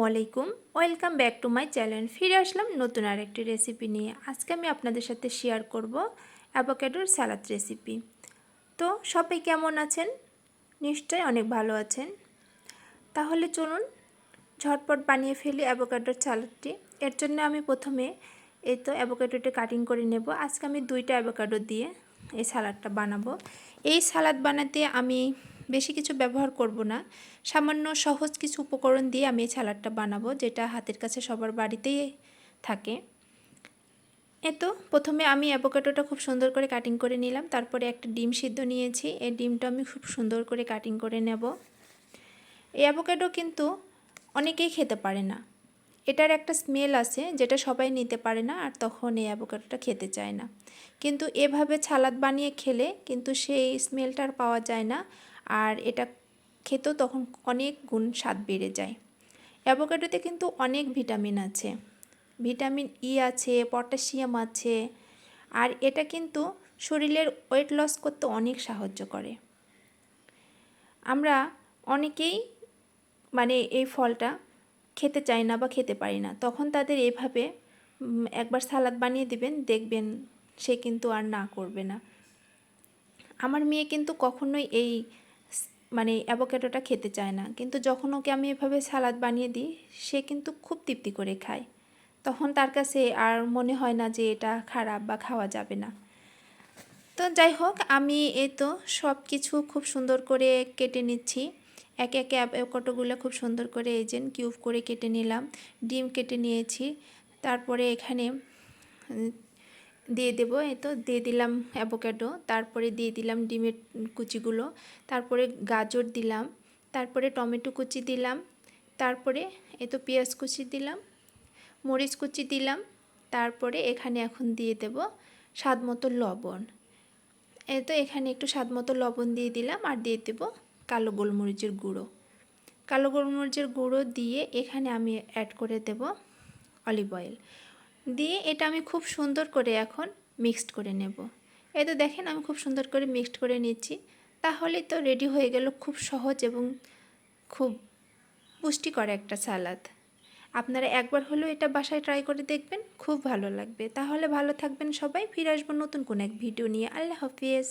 আলাইকুম, welcome back to my channel. ফিরে আসলাম নতুন আরেকটি রেসিপি নিয়ে। আজকে আমি আপনাদের সাথে শেয়ার করব অ্যাভোকাডোর সালাদ রেসিপি। তো সবাই কেমন আছেন? নিশ্চয়ই অনেক ভালো আছেন। তাহলে চলুন ঝটপট বানিয়ে ফেলি অ্যাভোকাডোর সালাদটি। এর জন্য আমি প্রথমে অ্যাভোকাডোটা কাটিং করে নেব। আজকে আমি 2টা অ্যাভোকাডো দিয়ে এই সালাদটা বানাবো। এই সালাদ বানাতে আমি বেশি কিছু ব্যবহার করব না, সামান্য সহজ কিছু উপকরণ দিয়ে আমি এই সালাদটা বানাবো, যেটা হাতের কাছে সবার বাড়িতেই থাকে। প্রথমে আমি অ্যাভোকাডোটা খুব সুন্দর করে কাটিং করে নিলাম। তারপরে একটা ডিম সিদ্ধ নিয়েছি, এই ডিমটা আমি খুব সুন্দর করে কাটিং করে নেব। এই অ্যাভোকাডো কিন্তু অনেকেই খেতে পারে না, এটার একটা স্মেল আছে যেটা সবাই নিতে পারে না, আর তখন এই অ্যাভোকাডোটা খেতে চায় না। কিন্তু এভাবে সালাদ বানিয়ে খেলে কিন্তু সেই স্মেলটা আর পাওয়া যায় না, আর এটা খেতেও তখন অনেক গুণ স্বাদ বেড়ে যায়। অ্যাভোকাডোতে কিন্তু অনেক ভিটামিন আছে, ভিটামিন ই আছে, পটাশিয়াম আছে, আর এটা কিন্তু শরীরের ওয়েট লস করতে অনেক সাহায্য করে। আমরা অনেকেই এই ফলটা খেতে চাই না বা খেতে পারি না, তখন তাদের এভাবে একবার সালাদ বানিয়ে দিবেন, দেখবেন সে কিন্তু আর না করবে না। আমার মেয়ে কিন্তু কখনোই অ্যাভোকাডোটা খেতে চায় না, কিন্তু যখন ওকে আমি এভাবে সালাদ বানিয়ে দিই সে কিন্তু খুব তৃপ্তি করে খায়। তখন তার কাছে আর মনে হয় না যে এটা খারাপ বা খাওয়া যাবে না। তো যাই হোক, আমি সব কিছু খুব সুন্দর করে কেটে নিচ্ছি। একে একে অ্যাভোকাডোগুলো খুব সুন্দর করে কিউব করে কেটে নিলাম। ডিম কেটে নিয়েছি, তারপরে এখানে দিয়ে দেবো। দিয়ে দিলাম অ্যাভোকাডো, তারপরে দিয়ে দিলাম ডিমের কুচিগুলো, তারপরে গাজর দিলাম, তারপরে টমেটো কুচি দিলাম, তারপরে পেঁয়াজ কুচি দিলাম, মরিচ কুচি দিলাম, তারপরে এখানে এখন দিয়ে দেব স্বাদ মতো লবণ। এখানে একটু স্বাদ মতো লবণ দিয়ে দিলাম, আর দিয়ে দেব কালো গোলমরিচের গুঁড়ো। কালো গোলমরিচের গুঁড়ো দিয়ে এখানে আমি অ্যাড করে দেব অলিভ অয়েল দিয়ে এটা আমি খুব সুন্দর করে এখন মিক্সড করে নেব। দেখেন আমি খুব সুন্দর করে মিক্সড করে নিচ্ছি। তাহলেই তো রেডি হয়ে গেল খুব সহজ এবং খুব পুষ্টিকর একটা সালাদ। আপনারা একবার হলেও এটা বাসায় ট্রাই করে দেখবেন, খুব ভালো লাগবে। তাহলে ভালো থাকবেন সবাই, ফিরে আসবো নতুন কোনো এক ভিডিও নিয়ে। আল্লাহ হাফিজ।